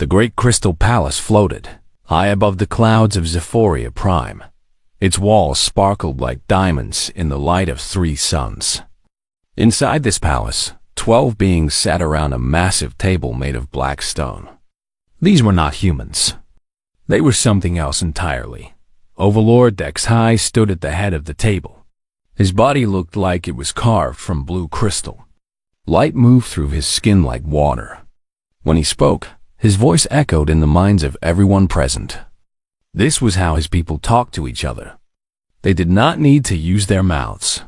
The great crystal palace floated, high above the clouds of Zephoria Prime. Its walls sparkled like diamonds in the light of 3 suns. Inside this palace, 12 beings sat around a massive table made of black stone. These were not humans. They were something else entirely. Overlord Dexhai stood at the head of the table. His body looked like it was carved from blue crystal. Light moved through his skin like water. When he spoke, his voice echoed in the minds of everyone present. This was how his people talked to each other. They did not need to use their mouths.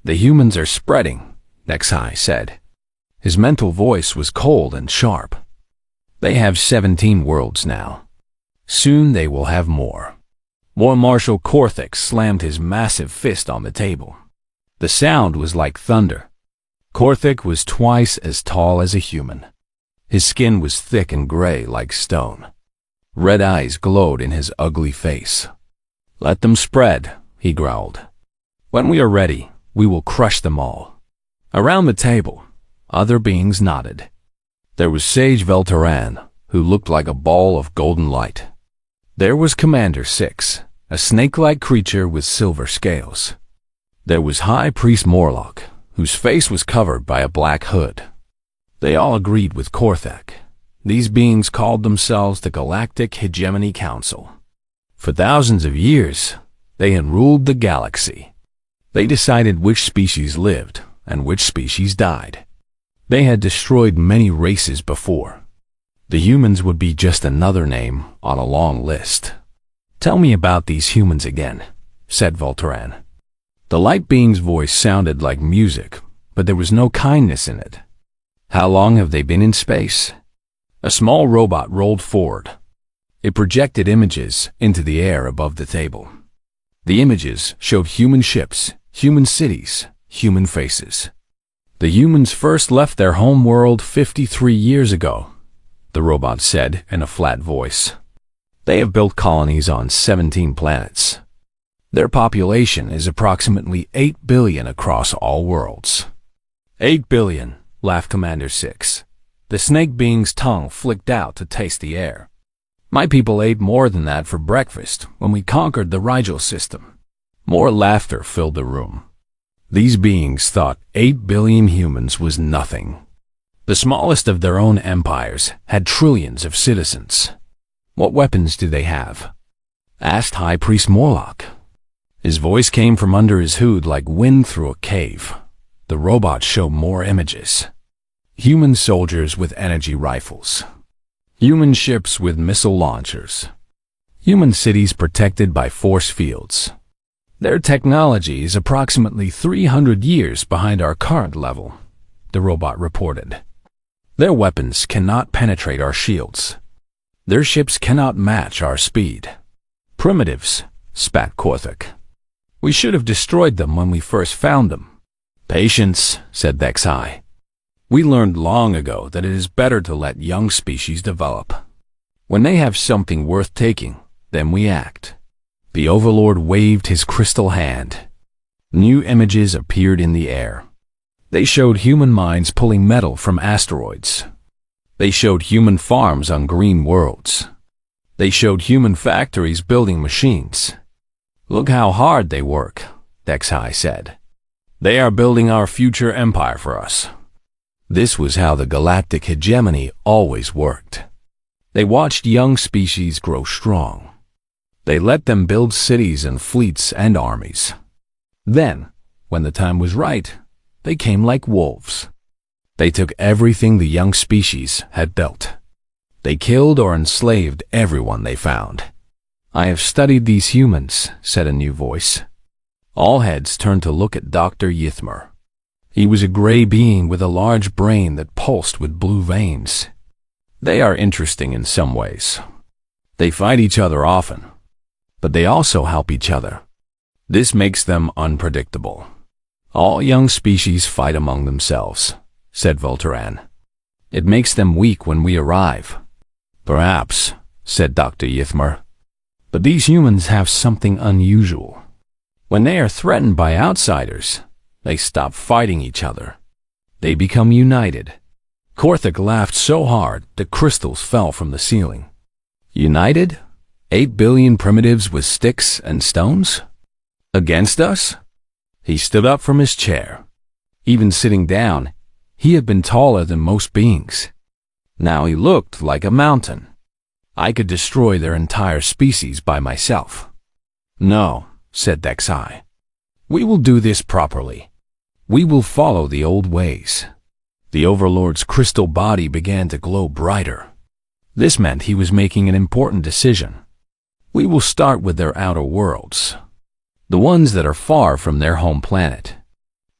The humans are spreading, Dexhai said. His mental voice was cold and sharp. They have 17 worlds now. Soon they will have more. War Marshal Korthik slammed his massive fist on the table. The sound was like thunder. Korthik was twice as tall as a human. His skin was thick and gray like stone. Red eyes glowed in his ugly face. "Let them spread," he growled. "When we are ready, we will crush them all." Around the table, other beings nodded. There was Sage Veltaran, who looked like a ball of golden light. There was Commander 6, a snake-like creature with silver scales. There was High Priest Morlock, whose face was covered by a black hood. They all agreed with Korthik. These beings called themselves the Galactic Hegemony Council. For thousands of years, they had ruled the galaxy. They decided which species lived and which species died. They had destroyed many races before. The humans would be just another name on a long list. "Tell me about these humans again," said Voltaran. The light being's voice sounded like music, but there was no kindness in it. "How long have they been in space?" A small robot rolled forward. It projected images into the air above the table. The images showed human ships, human cities, human faces. "The humans first left their home world 53 years ago," the robot said in a flat voice. "They have built colonies on 17 planets. Their population is approximately 8 billion across all worlds." 8 billion, laughed Commander 6. The snake being's tongue flicked out to taste the air. "My people ate more than that for breakfast when we conquered the Rigel system." More laughter filled the room. These beings thought 8 billion humans was nothing. The smallest of their own empires had trillions of citizens. "What weapons do they have?" asked High Priest Morlock. His voice came from under his hood like wind through a cave. The robot showed more images. Human soldiers with energy rifles. Human ships with missile launchers. Human cities protected by force fields. "Their technology is approximately 300 years behind our current level," the robot reported. "Their weapons cannot penetrate our shields. Their ships cannot match our speed." "Primitives," spat Korthik. "We should have destroyed them when we first found them." "Patience," said Dexhai. "We learned long ago that it is better to let young species develop. When they have something worth taking, then we act." The Overlord waved his crystal hand. New images appeared in the air. They showed human mines pulling metal from asteroids. They showed human farms on green worlds. They showed human factories building machines. "Look how hard they work," Dexhai said. "They are building our future empire for us." This was how the galactic hegemony always worked. They watched young species grow strong. They let them build cities and fleets and armies. Then, when the time was right, they came like wolves. They took everything the young species had built. They killed or enslaved everyone they found. "I have studied these humans," said a new voice. All heads turned to look at Dr. Yithmer. He was a gray being with a large brain that pulsed with blue veins. "They are interesting in some ways. They fight each other often, but they also help each other. This makes them unpredictable. All young species fight among themselves," said Voltaran. "It makes them weak when we arrive." "Perhaps," said Dr. Yithmer. "But these humans have something unusual. When they are threatened by outsiders, they stop fighting each other. They become united. Korthik laughed so hard that crystals fell from the ceiling. United? 8 billion primitives with sticks and stones? Against us? He stood up from his chair. Even sitting down, he had been taller than most beings. Now he looked like a mountain. I could destroy their entire species by myself. No, said Dexai. We will do this properly. We will follow the old ways. The Overlord's crystal body began to glow brighter. This meant he was making an important decision. We will start with their outer worlds, the ones that are far from their home planet.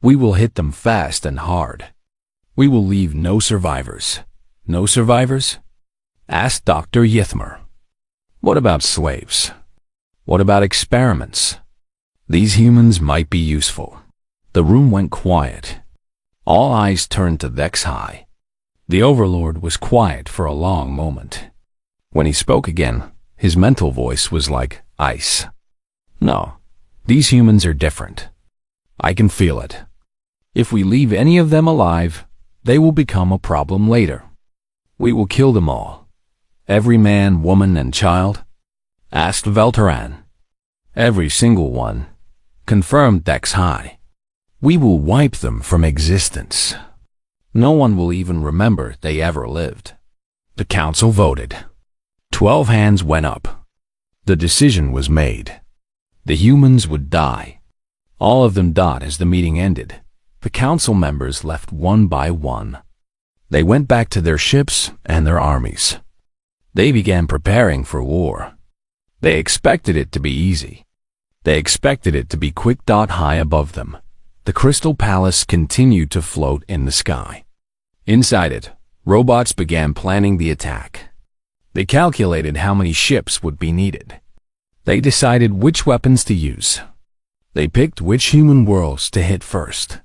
We will hit them fast and hard. We will leave no survivors. No survivors? Asked Dr. Yithmer. What about slaves? What about experiments? These humans might be useful. The room went quiet. All eyes turned to Dexai. The Overlord was quiet for a long moment. When he spoke again, his mental voice was like ice. No, these humans are different. I can feel it. If we leave any of them alive, they will become a problem later. We will kill them all. Every man, woman, and child? Asked Velteran. Every single one, confirmed Dexai. We will wipe them from existence. No one will even remember they ever lived. The council voted. 12 hands went up. The decision was made. The humans would die. All of them died as the meeting ended. The council members left one by one. They went back to their ships and their armies. They began preparing for war. They expected it to be easy. They expected it to be quick. High above them, the Crystal Palace continued to float in the sky. Inside it, robots began planning the attack. They calculated how many ships would be needed. They decided which weapons to use. They picked which human worlds to hit first.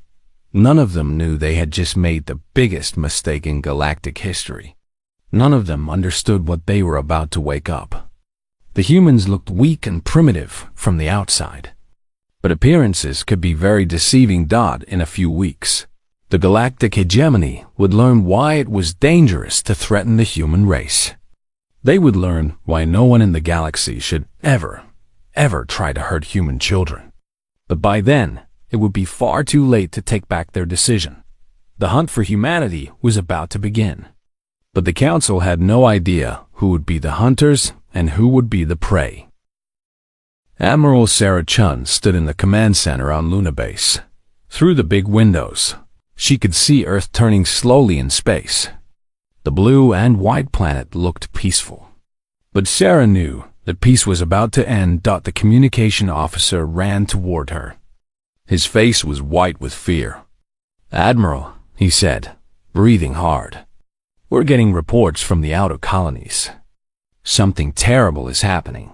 None of them knew they had just made the biggest mistake in galactic history. None of them understood what they were about to wake up. The humans looked weak and primitive from the outside. But appearances could be very deceiving. In a few weeks, the galactic hegemony would learn why it was dangerous to threaten the human race. They would learn why no one in the galaxy should ever try to hurt human children. But by then, it would be far too late to take back their decision. The hunt for humanity was about to begin. But the council had no idea who would be the hunters and who would be the prey. Admiral Sarah Chun stood in the command center on Luna Base. Through the big windows, she could see Earth turning slowly in space. The blue and white planet looked peaceful. But Sarah knew that peace was about to end. The communication officer ran toward her. His face was white with fear. "Admiral," he said, breathing hard. "We're getting reports from the outer colonies. Something terrible is happening."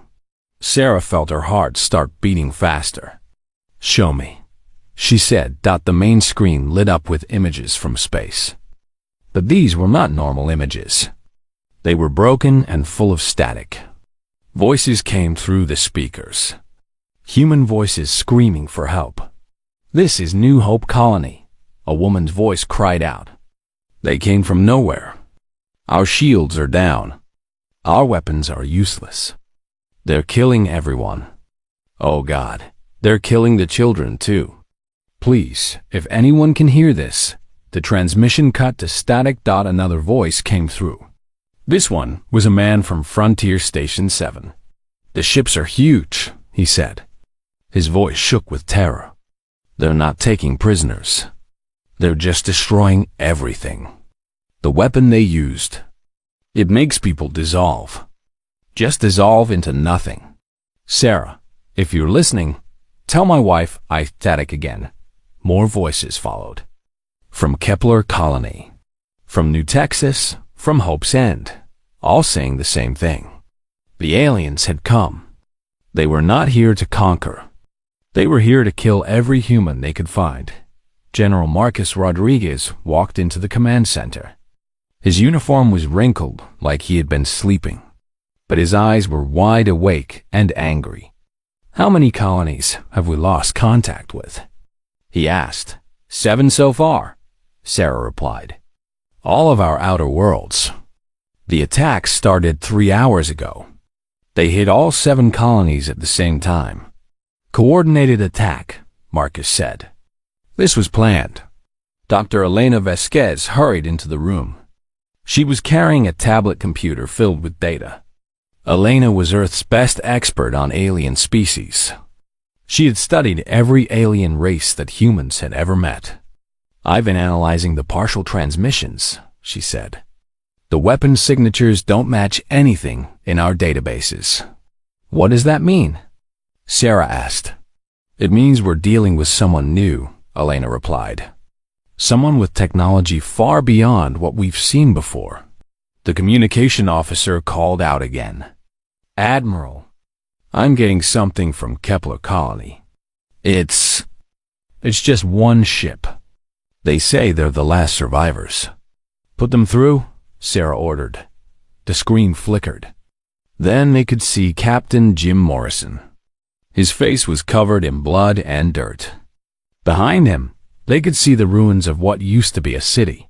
Sarah felt her heart start beating faster. "Show me," she said. The main screen lit up with images from space. But these were not normal images. They were broken and full of static. Voices came through the speakers. Human voices screaming for help. "This is New Hope Colony," a woman's voice cried out. "They came from nowhere. Our shields are down. Our weapons are useless. They're killing everyone. Oh God, they're killing the children too. Please, if anyone can hear this." The transmission cut to static. Another voice came through. This one was a man from Frontier Station 7. "The ships are huge," he said. His voice shook with terror. "They're not taking prisoners. They're just destroying everything. The weapon they used, it makes people dissolve. Just dissolve into nothing. Sarah, if you're listening, tell my wife static again." More voices followed. From Kepler Colony, from New Texas, from Hope's End, all saying the same thing. The aliens had come. They were not here to conquer. They were here to kill every human they could find. General Marcus Rodriguez walked into the command center. His uniform was wrinkled like he had been sleeping, but his eyes were wide awake and angry. "How many colonies have we lost contact with?" he asked. "7 so far," Sarah replied. All of our outer worlds. The attack started 3 hours ago. They hit all 7 colonies at the same time. Coordinated attack, Marcus said. This was planned. Dr. Elena Vasquez hurried into the room. She was carrying a tablet computer filled with data. Elena was Earth's best expert on alien species. She had studied every alien race that humans had ever met. I've been analyzing the partial transmissions, she said. The weapon signatures don't match anything in our databases. What does that mean? Sarah asked. It means we're dealing with someone new, Elena replied. Someone with technology far beyond what we've seen before. The communication officer called out again. Admiral, I'm getting something from Kepler Colony. It's just one ship. They say they're the last survivors. Put them through, Sarah ordered. The screen flickered. Then they could see Captain Jim Morrison. His face was covered in blood and dirt. Behind him, they could see the ruins of what used to be a city.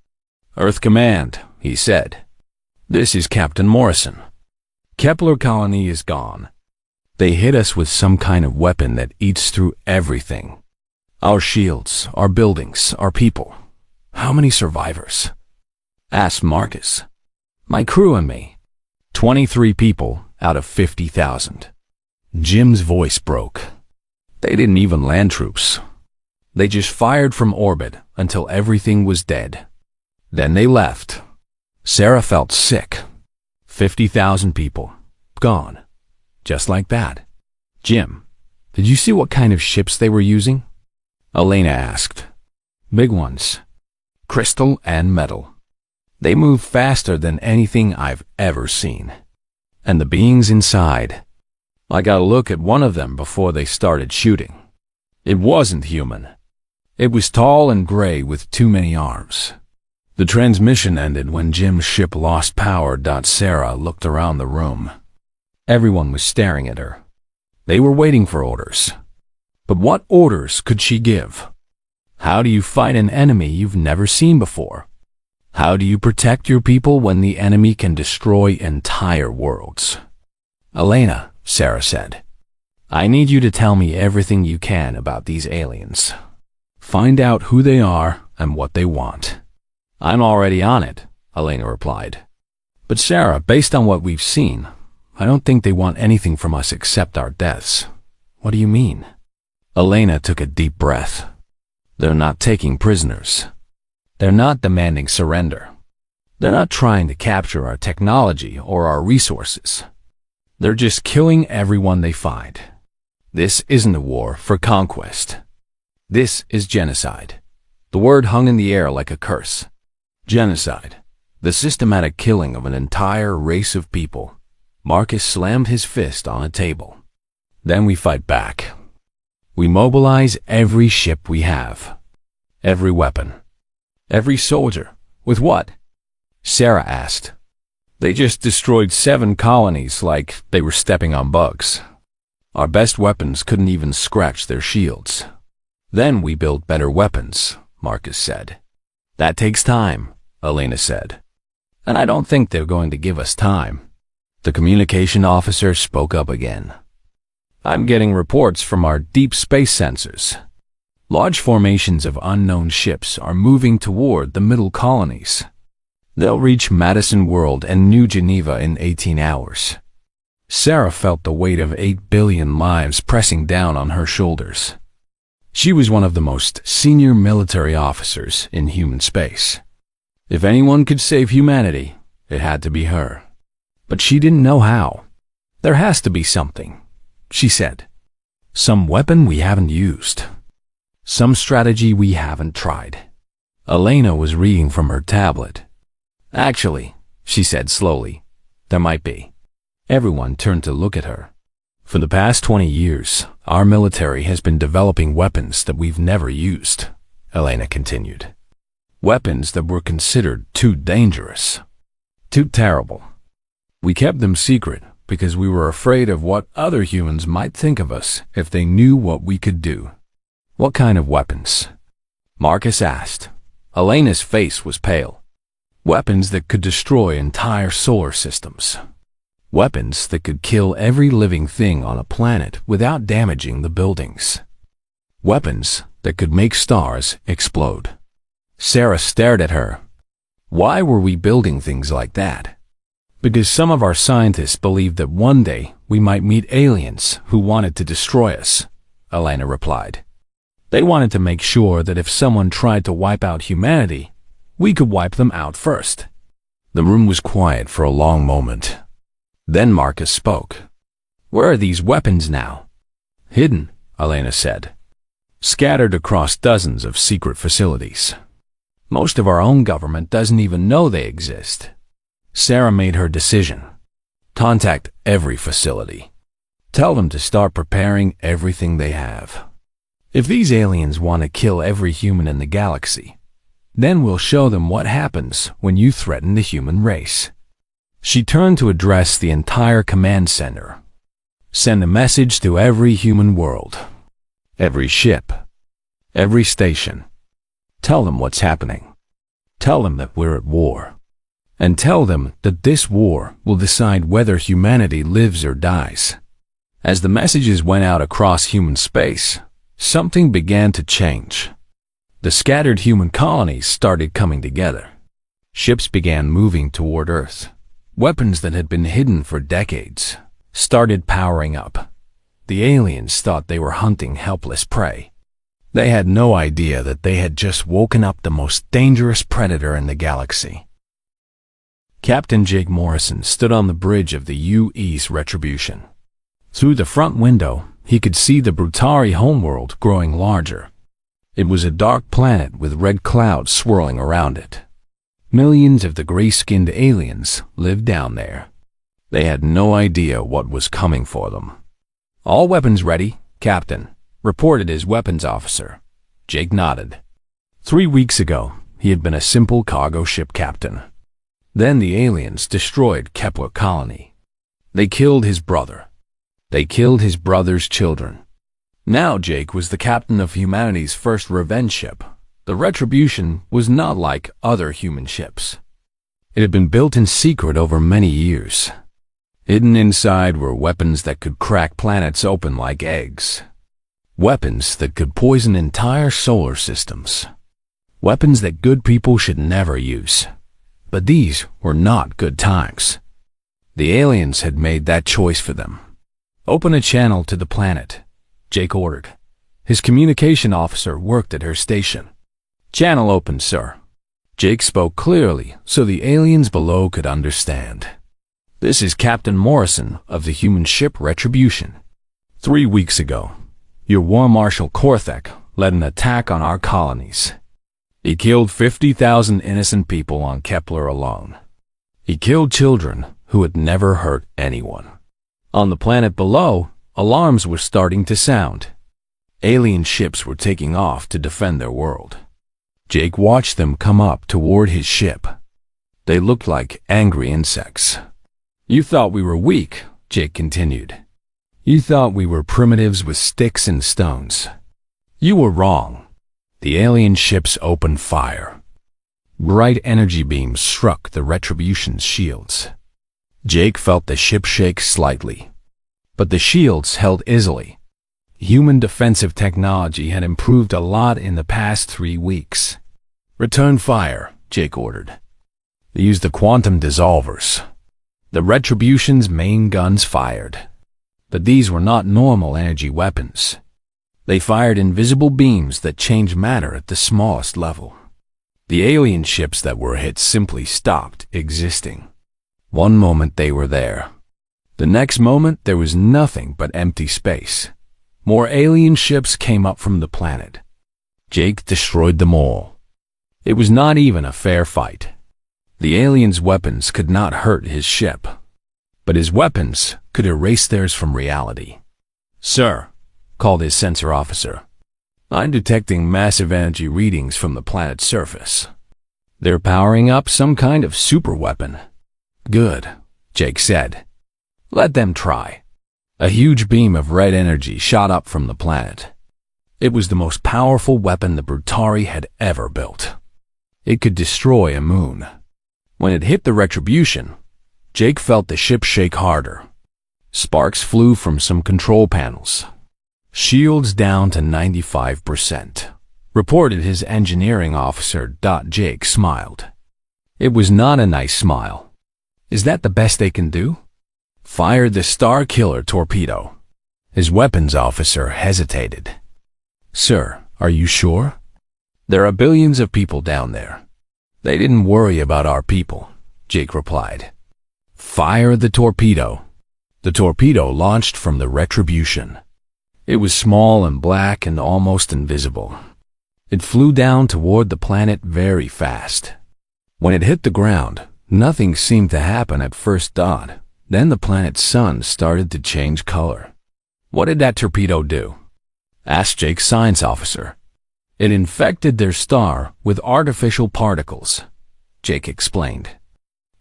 Earth Command, he said. This is Captain Morrison. Kepler Colony is gone. They hit us with some kind of weapon that eats through everything. Our shields, our buildings, our people. How many survivors? Asked Marcus. My crew and me. 23 people out of 50,000. Jim's voice broke. They didn't even land troops. They just fired from orbit until everything was dead. Then they left. Sarah felt sick. 50,000 people. Gone. Just like that. Jim, did you see what kind of ships they were using? Elena asked. Big ones. Crystal and metal. They move faster than anything I've ever seen. And the beings inside. I got a look at one of them before they started shooting. It wasn't human. It was tall and gray with too many arms. The transmission ended when Jim's ship lost power. Sarah looked around the room. Everyone was staring at her. They were waiting for orders. But what orders could she give? How do you fight an enemy you've never seen before? How do you protect your people when the enemy can destroy entire worlds? Elena, Sarah said, I need you to tell me everything you can about these aliens. Find out who they are and what they want. I'm already on it, Elena replied. But Sarah, based on what we've seen, I don't think they want anything from us except our deaths. What do you mean? Elena took a deep breath. They're not taking prisoners. They're not demanding surrender. They're not trying to capture our technology or our resources. They're just killing everyone they find. This isn't a war for conquest. This is genocide. The word hung in the air like a curse. Genocide. The systematic killing of an entire race of people. Marcus slammed his fist on a table. Then we fight back. We mobilize every ship we have. Every weapon. Every soldier. With what? Sarah asked. They just destroyed 7 colonies like they were stepping on bugs. Our best weapons couldn't even scratch their shields. Then we built better weapons, Marcus said. That takes time, Elena said. And I don't think they're going to give us time. The communication officer spoke up again. I'm getting reports from our deep space sensors. Large formations of unknown ships are moving toward the middle colonies. They'll reach Madison World and New Geneva in 18 hours. Sarah felt the weight of 8 billion lives pressing down on her shoulders. She was one of the most senior military officers in human space. If anyone could save humanity, it had to be her. But she didn't know how. There has to be something, she said. Some weapon we haven't used. Some strategy we haven't tried. Elena was reading from her tablet. Actually, she said slowly, there might be. Everyone turned to look at her. For the past 20 years, our military has been developing weapons that we've never used, Elena continued. Weapons that were considered too dangerous. Too terrible. We kept them secret because we were afraid of what other humans might think of us if they knew what we could do. What kind of weapons? Marcus asked. Elena's face was pale. Weapons that could destroy entire solar systems. Weapons that could kill every living thing on a planet without damaging the buildings. Weapons that could make stars explode. Sarah stared at her. Why were we building things like that? Because some of our scientists believed that one day we might meet aliens who wanted to destroy us, Elena replied. They wanted to make sure that if someone tried to wipe out humanity, we could wipe them out first. The room was quiet for a long moment. Then Marcus spoke. Where are these weapons now? Hidden, Elena said. Scattered across dozens of secret facilities. Most of our own government doesn't even know they exist. Sarah made her decision. Contact every facility. Tell them to start preparing everything they have. If these aliens want to kill every human in the galaxy, then we'll show them what happens when you threaten the human race. She turned to address the entire command center. Send a message to every human world. Every ship. Every station. Tell them what's happening. Tell them that we're at war. And tell them that this war will decide whether humanity lives or dies. As the messages went out across human space, something began to change. The scattered human colonies started coming together. Ships began moving toward Earth. Weapons that had been hidden for decades started powering up. The aliens thought they were hunting helpless prey. They had no idea that they had just woken up the most dangerous predator in the galaxy. Captain Jake Morrison stood on the bridge of the UE's Retribution. Through the front window, he could see the Brutari homeworld growing larger. It was a dark planet with red clouds swirling around it. Millions of the gray-skinned aliens lived down there. They had no idea what was coming for them. All weapons ready, Captain, reported his weapons officer. Jake nodded. 3 weeks ago, he had been a simple cargo ship captain. Then the aliens destroyed Kepler Colony. They killed his brother. They killed his brother's children. Now Jake was the captain of humanity's first revenge ship. The Retribution was not like other human ships. It had been built in secret over many years. Hidden inside were weapons that could crack planets open like eggs. Weapons that could poison entire solar systems. Weapons that good people should never use. But these were not good times. The aliens had made that choice for them. Open a channel to the planet, Jake ordered. His communication officer worked at her station. Channel open, sir. Jake spoke clearly so the aliens below could understand. This is Captain Morrison of the human ship Retribution. 3 weeks ago, your War Marshal Korthek led an attack on our colonies. He killed 50,000 innocent people on Kepler alone. He killed children who had never hurt anyone. On the planet below, alarms were starting to sound. Alien ships were taking off to defend their world. Jake watched them come up toward his ship. They looked like angry insects. You thought we were weak, Jake continued. You thought we were primitives with sticks and stones. You were wrong. The alien ships opened fire. Bright energy beams struck the Retribution's shields. Jake felt the ship shake slightly. But the shields held easily. Human defensive technology had improved a lot in the past 3 weeks. Return fire, Jake ordered. They used the quantum dissolvers. The Retribution's main guns fired. But these were not normal energy weapons. They fired invisible beams that changed matter at the smallest level. The alien ships that were hit simply stopped existing. One moment they were there. The next moment there was nothing but empty space. More alien ships came up from the planet. Jake destroyed them all. It was not even a fair fight. The aliens' weapons could not hurt his ship, but his weapons could erase theirs from reality. Sir, called his sensor officer, I'm detecting massive energy readings from the planet's surface. They're powering up some kind of super weapon. Good, Jake said. Let them try. A huge beam of red energy shot up from the planet. It was the most powerful weapon the Brutari had ever built. It could destroy a moon. When it hit the Retribution, Jake felt the ship shake harder. Sparks flew from some control panels. Shields down to 95%, reported his engineering officer. Jake smiled. It was not a nice smile. Is that the best they can do? Fired the Star Killer torpedo. His weapons officer hesitated. Sir, are you sure? There are billions of people down there. They didn't worry about our people, Jake replied. Fire the torpedo. The torpedo launched from the Retribution. It was small and black and almost invisible. It flew down toward the planet very fast. When it hit the ground, nothing seemed to happen at first. Then the planet's sun started to change color. What did that torpedo do? Asked Jake's science officer. It infected their star with artificial particles, Jake explained.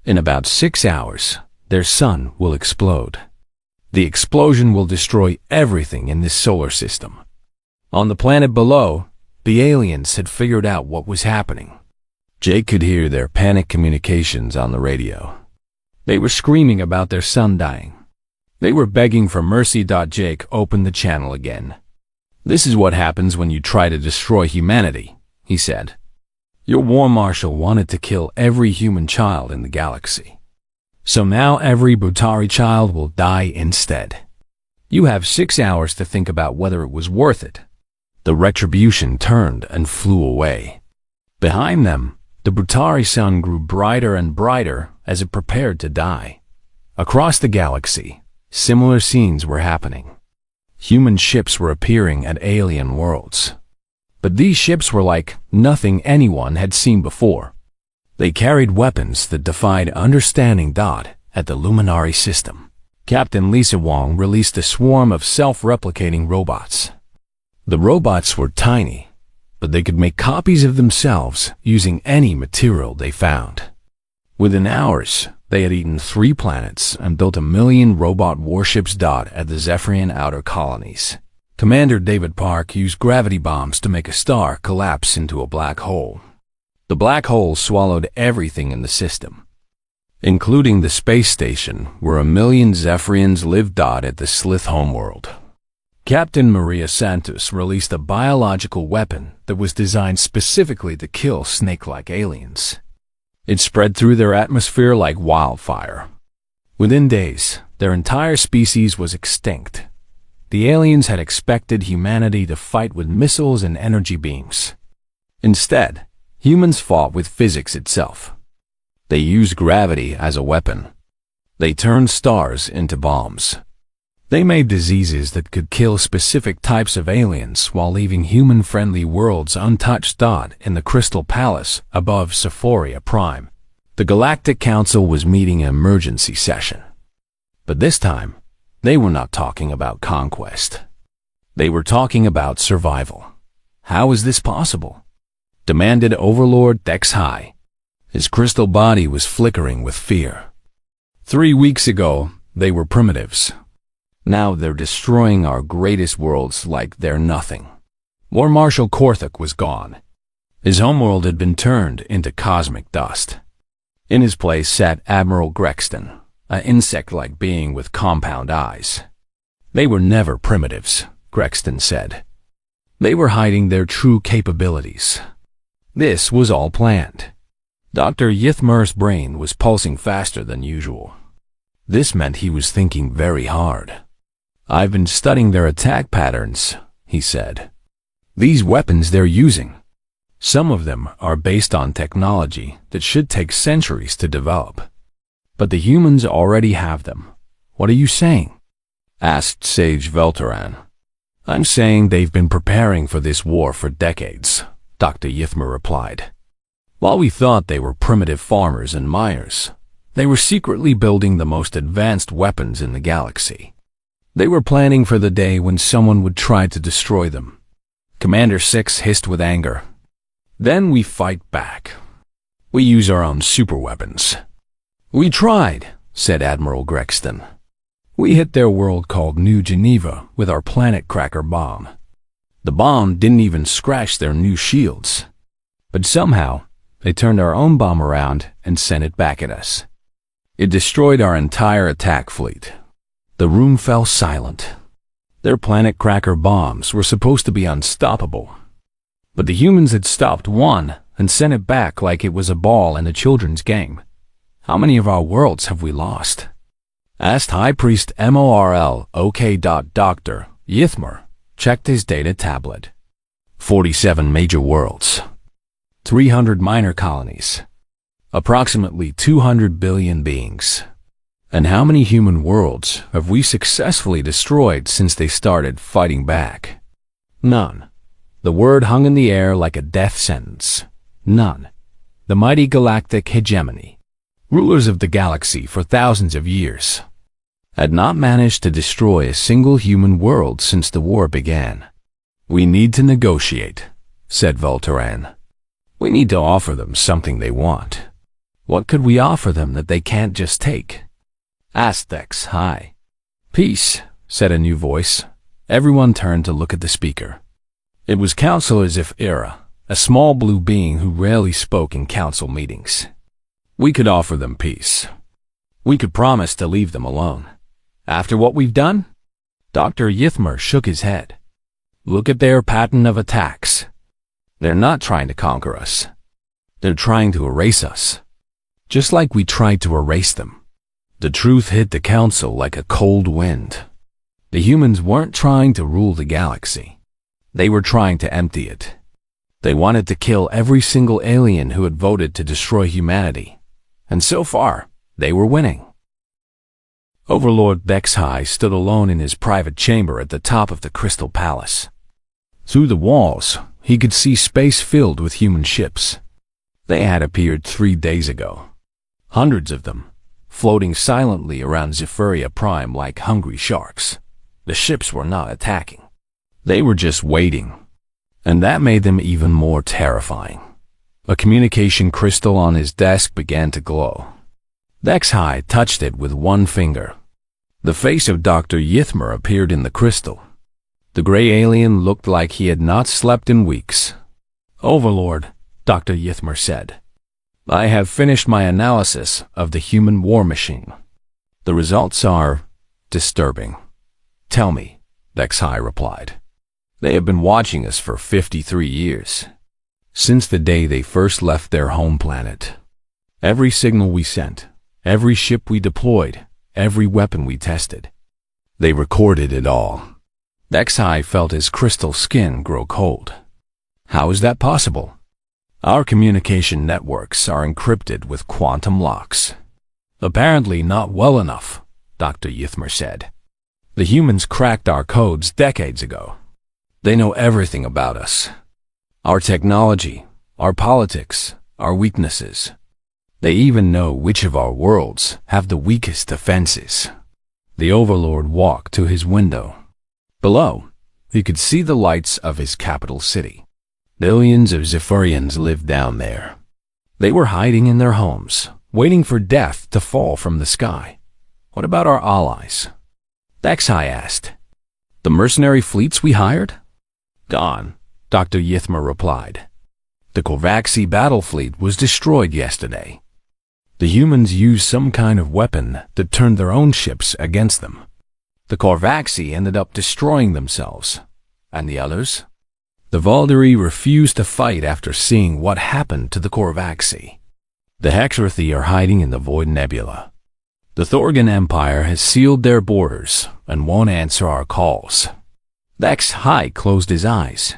In about 6 hours, their sun will explode. The explosion will destroy everything in this solar system. On the planet below, the aliens had figured out what was happening. Jake could hear their panic communications on the radio. They were screaming about their son dying. They were begging for mercy. Jake opened the channel again. This is what happens when you try to destroy humanity, he said. Your war marshal wanted to kill every human child in the galaxy. So now every Brutari child will die instead. You have 6 hours to think about whether it was worth it. The Retribution turned and flew away. Behind them, the Brutari sun grew brighter and brighter as it prepared to die. Across the galaxy, similar scenes were happening. Human ships were appearing at alien worlds. But these ships were like nothing anyone had seen before. They carried weapons that defied understanding. At the Luminary system, Captain Lisa Wong released a swarm of self-replicating robots. The robots were tiny, but they could make copies of themselves using any material they found. Within hours, they had eaten 3 planets and built 1 million robot warships. At the Zephyrian outer colonies, Commander David Park used gravity bombs to make a star collapse into a black hole. The black hole swallowed everything in the system, including the space station where 1 million Zephyrians lived. At the Slith homeworld, Captain Maria Santos released a biological weapon that was designed specifically to kill snake-like aliens. It spread through their atmosphere like wildfire. Within days, their entire species was extinct. The aliens had expected humanity to fight with missiles and energy beams. Instead, humans fought with physics itself. They used gravity as a weapon. They turned stars into bombs. They made diseases that could kill specific types of aliens while leaving human-friendly worlds untouched. In the Crystal Palace above Sephoria Prime, the Galactic Council was meeting an emergency session. But this time, they were not talking about conquest. They were talking about survival. How is this possible? Demanded Overlord Dex High. His crystal body was flickering with fear. 3 weeks ago, they were primitives. Now they're destroying our greatest worlds like they're nothing. War Marshal Korthik was gone. His homeworld had been turned into cosmic dust. In his place sat Admiral Grexton, an insect-like being with compound eyes. They were never primitives, Grexton said. They were hiding their true capabilities. This was all planned. Dr. Yithmer's brain was pulsing faster than usual. This meant he was thinking very hard. I've been studying their attack patterns, he said. These weapons they're using, some of them are based on technology that should take centuries to develop. But the humans already have them. What are you saying? Asked Sage Velteran. I'm saying they've been preparing for this war for decades, Dr. Yithmer replied. While we thought they were primitive farmers and miners, they were secretly building the most advanced weapons in the galaxy. They were planning for the day when someone would try to destroy them. Commander Six hissed with anger. Then we fight back. We use our own superweapons. We tried, said Admiral Grexton. We hit their world called New Geneva with our planet cracker bomb. The bomb didn't even scratch their new shields. But somehow, They turned our own bomb around and sent it back at us. It destroyed our entire attack fleet. The room fell silent. Their planet cracker bombs were supposed to be unstoppable. But the humans had stopped one and sent it back like it was a ball in a children's game. How many of our worlds have we lost? Asked High Priest Morl. OK. Dr. Yithmer checked his data tablet. 47 major worlds. 300 minor colonies. Approximately 200 billion beings. And how many human worlds have we successfully destroyed since they started fighting back? None. The word hung in the air like a death sentence. None. The mighty galactic hegemony, rulers of the galaxy for thousands of years, had not managed to destroy a single human world since the war began. We need to negotiate, said Voltaran. We need to offer them something they want. What could we offer them that they can't just take? Asked Dex High. Peace, said a new voice. Everyone turned to look at the speaker. It was Counselor Zephyra, a small blue being who rarely spoke in council meetings. We could offer them peace. We could promise to leave them alone. After what we've done? Dr. Yithmer shook his head. Look at their pattern of attacks. They're not trying to conquer us. They're trying to erase us. Just like we tried to erase them. The truth hit the council like a cold wind. The humans weren't trying to rule the galaxy. They were trying to empty it. They wanted to kill every single alien who had voted to destroy humanity. And so far, they were winning. Overlord Bexhai stood alone in his private chamber at the top of the Crystal Palace. Through the walls, he could see space filled with human ships. They had appeared 3 days ago. Hundreds of them, floating silently around Zephyria Prime like hungry sharks. The ships were not attacking. They were just waiting. And that made them even more terrifying. A communication crystal on his desk began to glow. Bexhai touched it with one finger. The face of Dr. Yithmer appeared in the crystal. The gray alien looked like he had not slept in weeks. Overlord, Dr. Yithmer said, I have finished my analysis of the human war machine. The results are disturbing. Tell me, Bexhai replied. They have been watching us for 53 years. Since the day they first left their home planet. Every signal we sent, every ship we deployed, every weapon we tested. They recorded it all. Bexhai felt his crystal skin grow cold. How is that possible? Our communication networks are encrypted with quantum locks. Apparently not well enough, Dr. Yithmer said. The humans cracked our codes decades ago. They know everything about us. Our technology, our politics, our weaknesses. They even know which of our worlds have the weakest defenses. The Overlord walked to his window. Below, he could see the lights of his capital city. Billions of Zephyrians lived down there. They were hiding in their homes, waiting for death to fall from the sky. What about our allies? Bexhai asked. The mercenary fleets we hired? Gone, Dr. Yithmer replied. The Korvaxi battle fleet was destroyed yesterday. The humans used some kind of weapon that turned their own ships against them. The Korvaxi ended up destroying themselves. And the others? The Valdari refused to fight after seeing what happened to the Korvaxi. The Hexarthi are hiding in the Void Nebula. The Thorgan Empire has sealed their borders and won't answer our calls. Bexhai closed his eyes.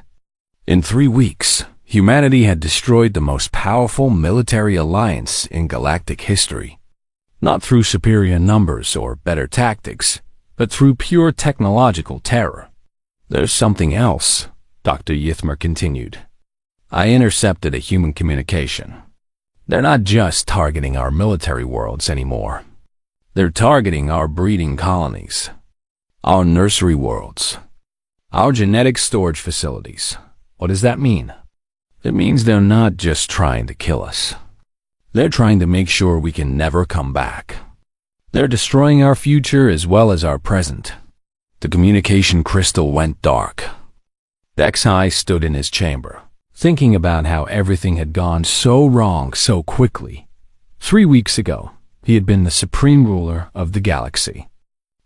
In 3 weeks, humanity had destroyed the most powerful military alliance in galactic history. Not through superior numbers or better tactics, but through pure technological terror. There's something else, Dr. Yithmer continued. I intercepted a human communication. They're not just targeting our military worlds anymore. They're targeting our breeding colonies, our nursery worlds, our genetic storage facilities. What does that mean? It means they're not just trying to kill us. They're trying to make sure we can never come back. They're destroying our future as well as our present. The communication crystal went dark. Bexhai stood in his chamber, thinking about how everything had gone so wrong so quickly. 3 weeks ago, he had been the supreme ruler of the galaxy.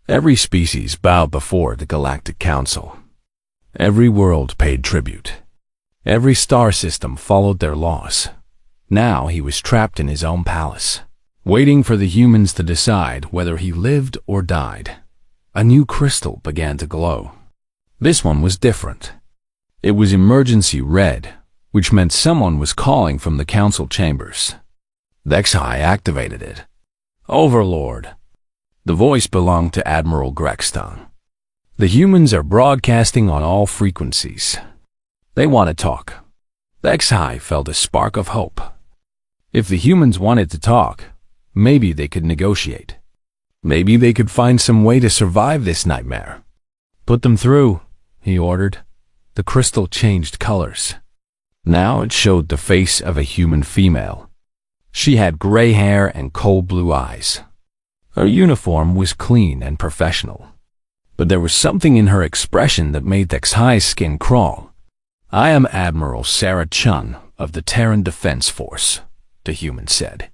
Every species bowed before the Galactic Council. Every world paid tribute. Every star system followed their laws. Now he was trapped in his own palace, waiting for the humans to decide whether he lived or died. A new crystal began to glow. This one was different. It was emergency red, which meant someone was calling from the council chambers. Dexhai activated it. Overlord. The voice belonged to Admiral Grexton. The humans are broadcasting on all frequencies. They want to talk. Dexhai felt a spark of hope. If the humans wanted to talk, maybe they could negotiate. Maybe they could find some way to survive this nightmare. Put them through, he ordered. The crystal changed colors. Now it showed the face of a human female. She had gray hair and cold blue eyes. Her uniform was clean and professional. But there was something in her expression that made Dexhai's skin crawl. I am Admiral Sarah Chun of the Terran Defense Force, the human said.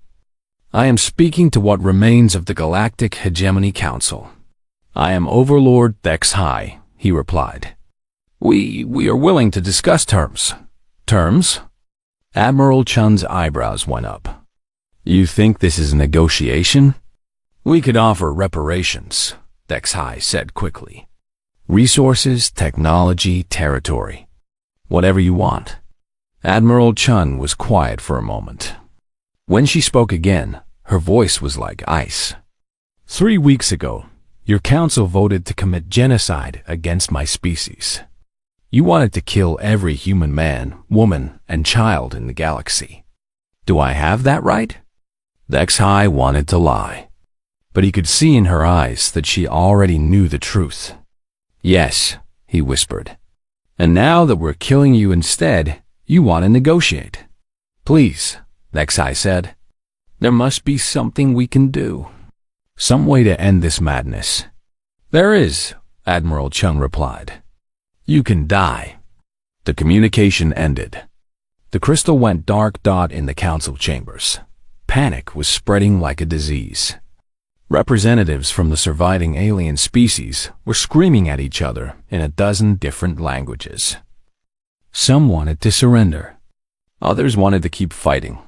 I am speaking to what remains of the Galactic Hegemony Council. I am Overlord Dexhai, he replied. We are willing to discuss terms. Terms? Admiral Chun's eyebrows went up. You think this is a negotiation? We could offer reparations, Dexhai said quickly. Resources, technology, territory. Whatever you want. Admiral Chun was quiet for a moment. When she spoke again, her voice was like ice. 3 weeks ago, your council voted to commit genocide against my species. You wanted to kill every human man, woman, and child in the galaxy. Do I have that right? Dexhai wanted to lie, but he could see in her eyes that she already knew the truth. Yes, he whispered. And now that we're killing you instead, you want to negotiate. Please, Dexhai said. There must be something we can do. Some way to end this madness. There is, Admiral Chun replied. You can die. The communication ended. The crystal went dark in the council chambers. Panic was spreading like a disease. Representatives from the surviving alien species were screaming at each other in a dozen different languages. Some wanted to surrender. Others wanted to keep fighting.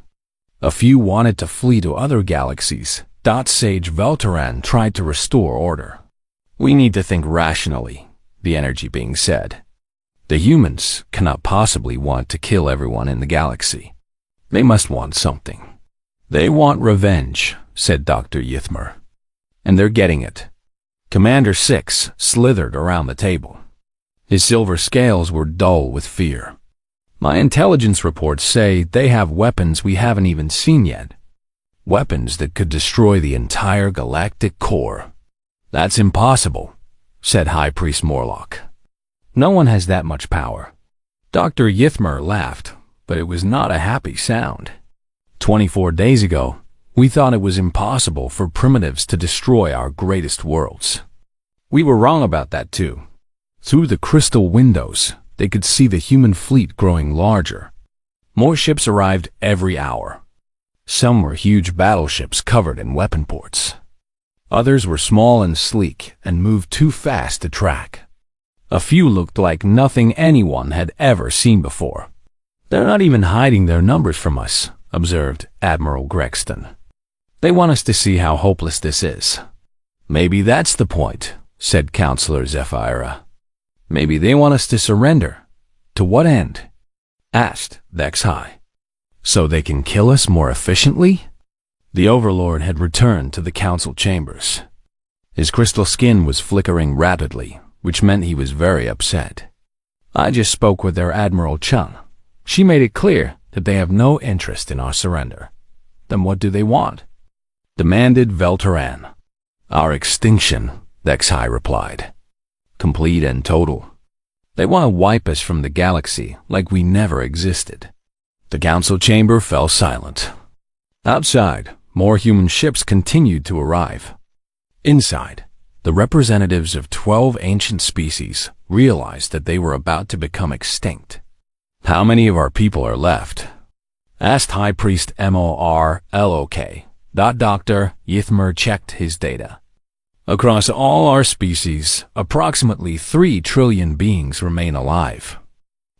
A few wanted to flee to other galaxies. Sage Velteran tried to restore order. We need to think rationally, the energy being said. The humans cannot possibly want to kill everyone in the galaxy. They must want something. They want revenge, said Dr. Yithmer. And they're getting it. Commander 6 slithered around the table. His silver scales were dull with fear. My intelligence reports say they have weapons we haven't even seen yet. Weapons that could destroy the entire galactic core. That's impossible, said High Priest Morlock. No one has that much power. Dr. Yithmer laughed, but it was not a happy sound. 24 days ago, we thought it was impossible for primitives to destroy our greatest worlds. We were wrong about that too. Through the crystal windows, they could see the human fleet growing larger. More ships arrived every hour. Some were huge battleships covered in weapon ports. Others were small and sleek and moved too fast to track. A few looked like nothing anyone had ever seen before. They're not even hiding their numbers from us, observed Admiral Grexton. They want us to see how hopeless this is. Maybe that's the point, said Counselor Zephyra. Maybe they want us to surrender. To what end? Asked Dexhai. So they can kill us more efficiently? The Overlord had returned to the council chambers. His crystal skin was flickering rapidly, which meant he was very upset. I just spoke with their Admiral Chun. She made it clear that they have no interest in our surrender. Then what do they want? Demanded Velteran. Our extinction, Dexhai replied. Complete and total. They want to wipe us from the galaxy like we never existed. The council chamber fell silent. Outside, more human ships continued to arrive. Inside, the representatives of 12 ancient species realized that they were about to become extinct. How many of our people are left? Asked High Priest Morlock. Dr. Yithmer checked his data. Across all our species, approximately 3 trillion beings remain alive.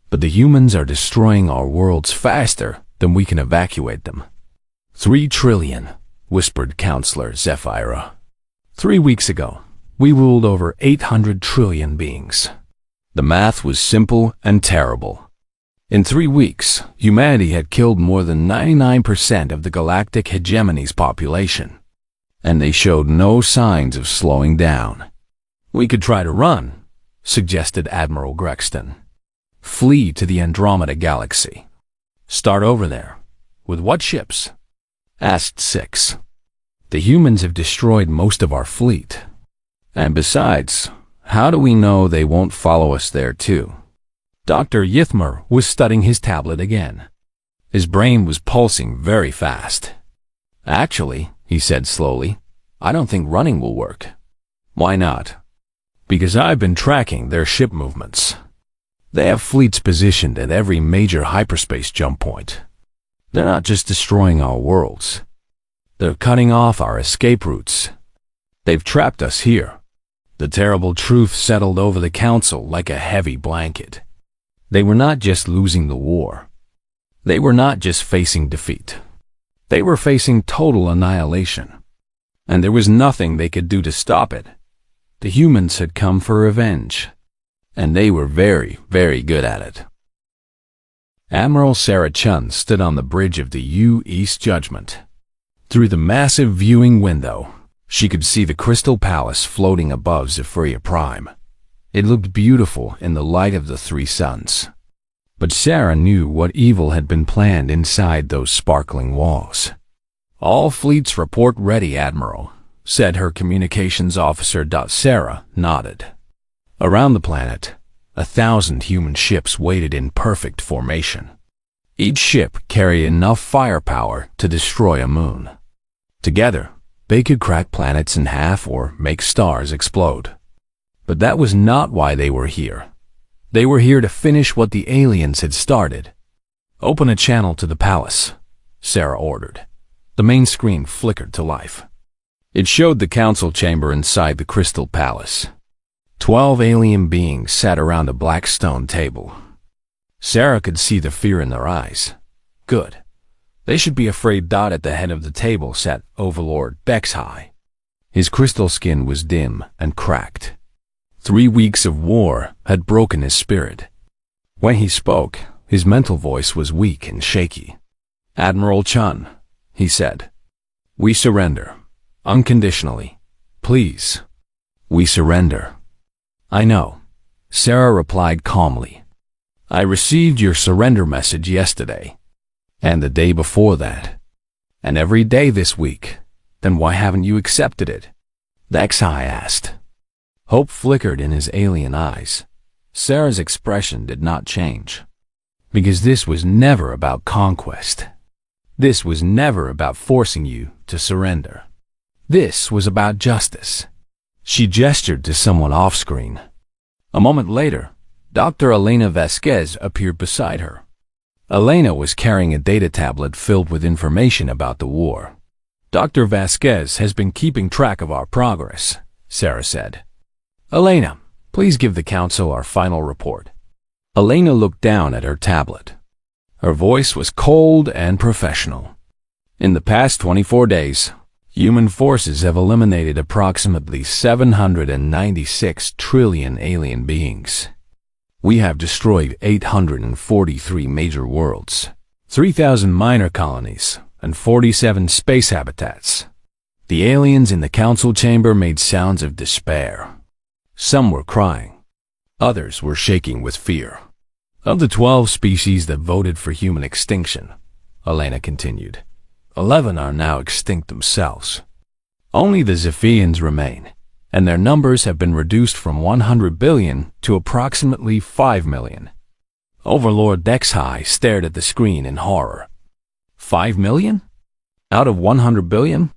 But the humans are destroying our worlds faster than we can evacuate them. 3 trillion, whispered Counselor Zephyra. 3 weeks ago, we ruled over 800 trillion beings. The math was simple and terrible. In 3 weeks, humanity had killed more than 99% of the galactic hegemony's population, and they showed no signs of slowing down. We could try to run, suggested Admiral Grexton. Flee to the Andromeda Galaxy. Start over there. With what ships? Asked Six. The humans have destroyed most of our fleet. And besides, how do we know they won't follow us there too? Dr. Yithmer was studying his tablet again. His brain was pulsing very fast. Actually, he said slowly, I don't think running will work. Why not? Because I've been tracking their ship movements. They have fleets positioned at every major hyperspace jump point. They're not just destroying our worlds. They're cutting off our escape routes. They've trapped us here. The terrible truth settled over the council like a heavy blanket. They were not just losing the war. They were not just facing defeat. They were facing total annihilation. And there was nothing they could do to stop it. The humans had come for revenge. And they were very, very good at it. Admiral Sarah Chun stood on the bridge of the U-East Judgment. Through the massive viewing window, she could see the Crystal Palace floating above Zephyria Prime. It looked beautiful in the light of the 3 suns. But Sarah knew what evil had been planned inside those sparkling walls. All fleets report ready, Admiral, said her communications officer. Sarah nodded. Around the planet, 1,000 human ships waited in perfect formation. Each ship carried enough firepower to destroy a moon. Together, they could crack planets in half or make stars explode. But that was not why they were here. They were here to finish what the aliens had started. Open a channel to the palace, Sarah ordered. The main screen flickered to life. It showed the council chamber inside the Crystal Palace. 12 alien beings sat around a black stone table. Sarah could see the fear in their eyes. Good. They should be afraid. At the head of the table sat Overlord Bexhai. His crystal skin was dim and cracked. 3 weeks of war had broken his spirit. When he spoke, his mental voice was weak and shaky. Admiral Chun, he said. We surrender. Unconditionally. Please. We surrender. I know, Sarah replied calmly. I received your surrender message yesterday, and the day before that, and every day this week. Then why haven't you accepted it? Bexhai asked. Hope flickered in his alien eyes. Sarah's expression did not change. Because this was never about conquest. This was never about forcing you to surrender. This was about justice. She gestured to someone off-screen. A moment later, Dr. Elena Vasquez appeared beside her. Elena was carrying a data tablet filled with information about the war. Dr. Vasquez has been keeping track of our progress, Sarah said. Elena, please give the council our final report. Elena looked down at her tablet. Her voice was cold and professional. In the past 24 days, human forces have eliminated approximately 796 trillion alien beings. We have destroyed 843 major worlds, 3,000 minor colonies, and 47 space habitats. The aliens in the council chamber made sounds of despair. Some were crying. Others were shaking with fear. Of the 12 species that voted for human extinction, Elena continued, 11 are now extinct themselves. Only the Zephians remain, and their numbers have been reduced from 100 billion to approximately 5 million. Overlord Bexhai stared at the screen in horror. 5 million? Out of 100 billion?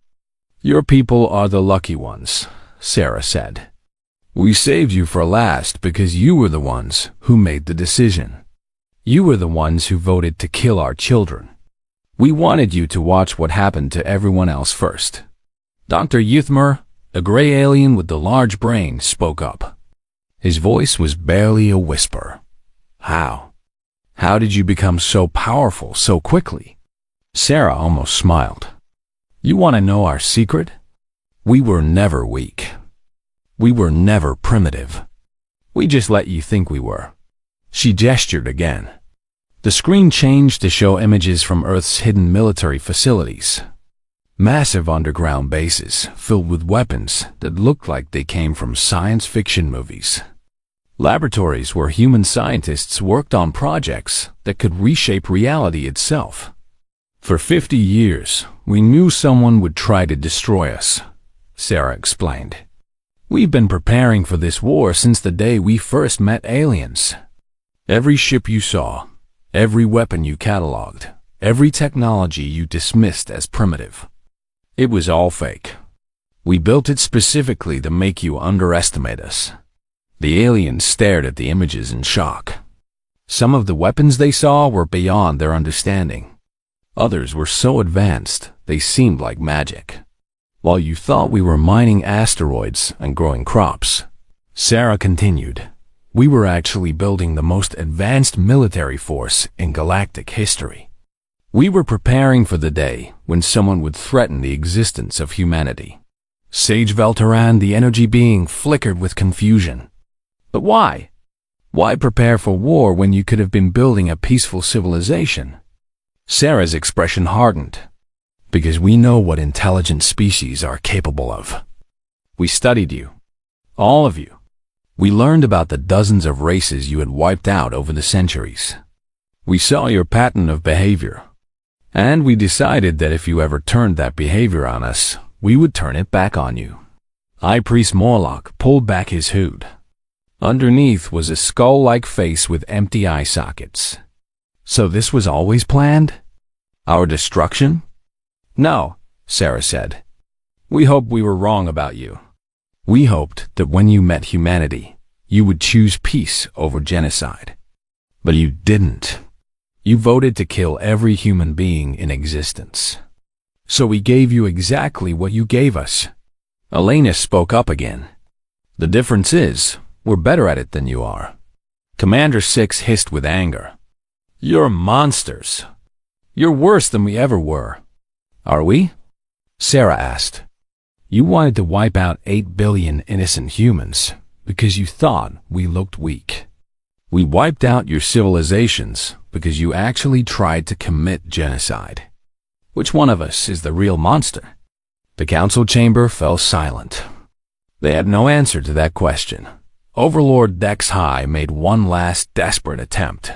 Your people are the lucky ones, Sarah said. We saved you for last because you were the ones who made the decision. You were the ones who voted to kill our children. We wanted you to watch what happened to everyone else first. Dr. Yuthmer, a gray alien with the large brain, spoke up. His voice was barely a whisper. How? How did you become so powerful so quickly? Sarah almost smiled. You want to know our secret? We were never weak. We were never primitive. We just let you think we were. She gestured again. The screen changed to show images from Earth's hidden military facilities. Massive underground bases filled with weapons that looked like they came from science fiction movies. Laboratories where human scientists worked on projects that could reshape reality itself. For 50 years, we knew someone would try to destroy us, Sarah explained. We've been preparing for this war since the day we first met aliens. Every ship you saw, every weapon you cataloged, every technology you dismissed as primitive. It was all fake. We built it specifically to make you underestimate us. The aliens stared at the images in shock. Some of the weapons they saw were beyond their understanding. Others were so advanced, they seemed like magic. While you thought we were mining asteroids and growing crops, Sarah continued, we were actually building the most advanced military force in galactic history. We were preparing for the day when someone would threaten the existence of humanity. Sage Velteran, the energy being, flickered with confusion. But why? Why prepare for war when you could have been building a peaceful civilization? Sarah's expression hardened. Because we know what intelligent species are capable of. We studied you. All of you. We learned about the dozens of races you had wiped out over the centuries. We saw your pattern of behavior. And we decided that if you ever turned that behavior on us, we would turn it back on you. High Priest Morlock pulled back his hood. Underneath was a skull-like face with empty eye sockets. So this was always planned? Our destruction? No, Sarah said. We hoped we were wrong about you. We hoped that when you met humanity, you would choose peace over genocide. But you didn't. You voted to kill every human being in existence. So we gave you exactly what you gave us. Elena spoke up again. The difference is, we're better at it than you are. Commander 6 hissed with anger. You're monsters. You're worse than we ever were. Are we? Sarah asked. You wanted to wipe out 8 billion innocent humans because you thought we looked weak. We wiped out your civilizations because you actually tried to commit genocide. Which one of us is the real monster? The council chamber fell silent. They had no answer to that question. Overlord Dex High made one last desperate attempt.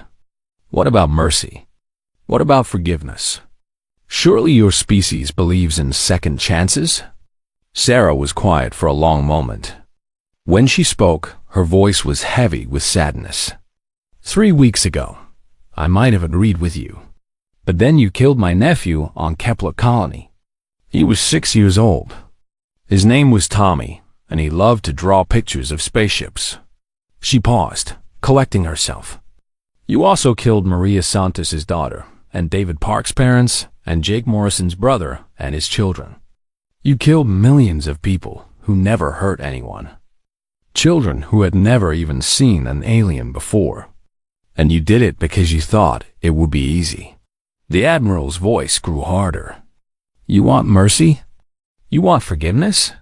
What about mercy? What about forgiveness? Surely your species believes in second chances? Sarah was quiet for a long moment. When she spoke, her voice was heavy with sadness. 3 weeks ago, I might have agreed with you. But then you killed my nephew on Kepler Colony. He was 6 years old. His name was Tommy, and he loved to draw pictures of spaceships. She paused, collecting herself. You also killed Maria Santos's daughter, and David Park's parents, and Jake Morrison's brother and his children. You killed millions of people who never hurt anyone. Children who had never even seen an alien before. And you did it because you thought it would be easy. The Admiral's voice grew harder. You want mercy? You want forgiveness?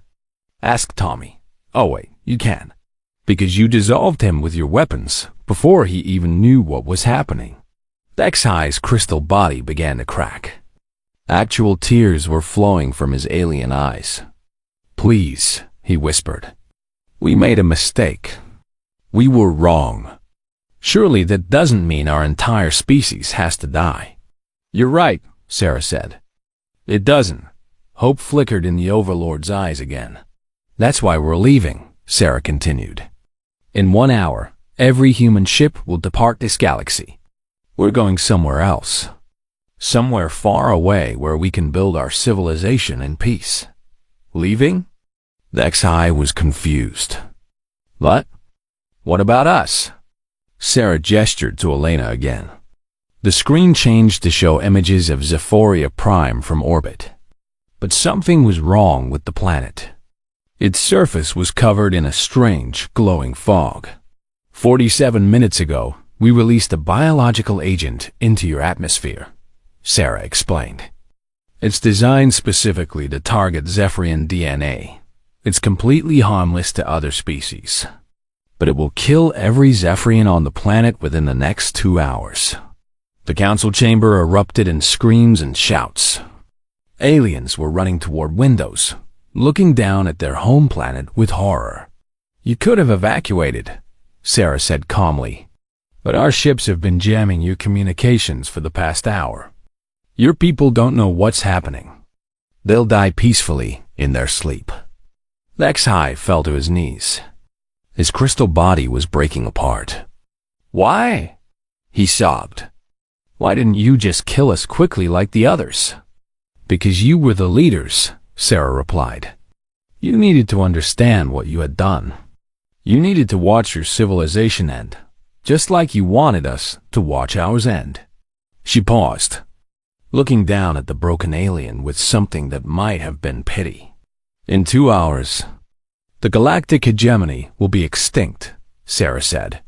Asked Tommy. Oh wait, you can. Because you dissolved him with your weapons before he even knew what was happening. Dex High's crystal body began to crack. Actual tears were flowing from his alien eyes. Please, he whispered. We made a mistake. We were wrong. Surely that doesn't mean our entire species has to die. You're right, Sarah said. It doesn't. Hope flickered in the Overlord's eyes again. That's why we're leaving, Sarah continued. In 1 hour, every human ship will depart this galaxy. We're going somewhere else. Somewhere far away where we can build our civilization in peace. Leaving? Dex High was confused. What? What about us? Sarah gestured to Elena again. The screen changed to show images of Zephoria Prime from orbit. But something was wrong with the planet. Its surface was covered in a strange, glowing fog. 47 minutes ago, we released a biological agent into your atmosphere, Sarah explained. It's designed specifically to target Zephyrian DNA. It's completely harmless to other species. But it will kill every Zephyrian on the planet within the next 2 hours. The council chamber erupted in screams and shouts. Aliens were running toward windows, looking down at their home planet with horror. You could have evacuated, Sarah said calmly. But our ships have been jamming your communications for the past hour. Your people don't know what's happening. They'll die peacefully in their sleep. Lexhi fell to his knees. His crystal body was breaking apart. Why? He sobbed. Why didn't you just kill us quickly like the others? Because you were the leaders, Sarah replied. You needed to understand what you had done. You needed to watch your civilization end, just like you wanted us to watch ours end. She paused, looking down at the broken alien with something that might have been pity. In 2 hours, the galactic hegemony will be extinct, Sarah said.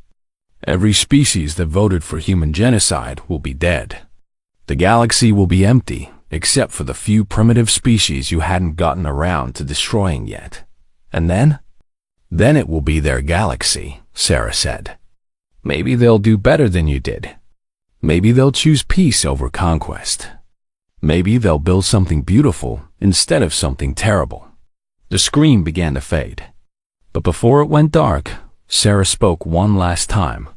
Every species that voted for human genocide will be dead. The galaxy will be empty, except for the few primitive species you hadn't gotten around to destroying yet. And then? Then it will be their galaxy, Sarah said. Maybe they'll do better than you did. Maybe they'll choose peace over conquest. Maybe they'll build something beautiful instead of something terrible. The screen began to fade. But before it went dark, Sarah spoke one last time.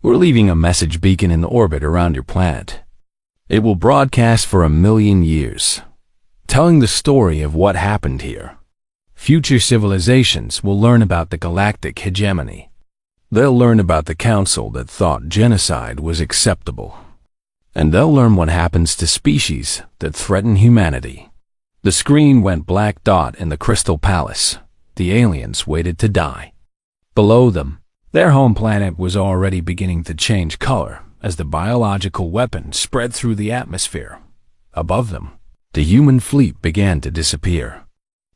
We're leaving a message beacon in orbit around your planet. It will broadcast for 1,000,000 years, telling the story of what happened here. Future civilizations will learn about the galactic hegemony. They'll learn about the council that thought genocide was acceptable. And they'll learn what happens to species that threaten humanity. The screen went black dot in the Crystal Palace. The aliens waited to die. Below them, their home planet was already beginning to change color as the biological weapon spread through the atmosphere. Above them, the human fleet began to disappear.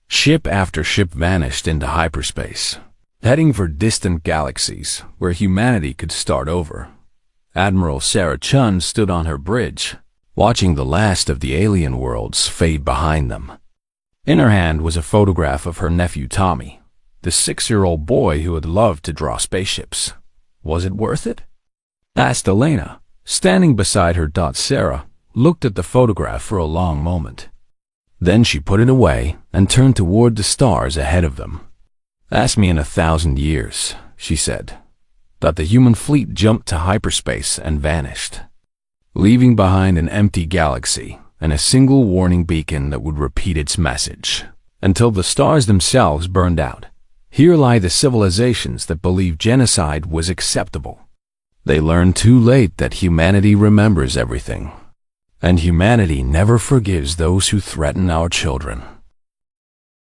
Ship after ship vanished into hyperspace, heading for distant galaxies where humanity could start over. Admiral Sarah Chun stood on her bridge, watching the last of the alien worlds fade behind them. In her hand was a photograph of her nephew Tommy, the 6-year-old boy who had loved to draw spaceships. Was it worth it? Asked Elena. Standing beside her. Sarah looked at the photograph for a long moment. Then she put it away and turned toward the stars ahead of them. Ask me in 1,000 years, she said, that the human fleet jumped to hyperspace and vanished, leaving behind an empty galaxy and a single warning beacon that would repeat its message until the stars themselves burned out. Here lie the civilizations that believed genocide was acceptable. They learned too late that humanity remembers everything, and humanity never forgives those who threaten our children.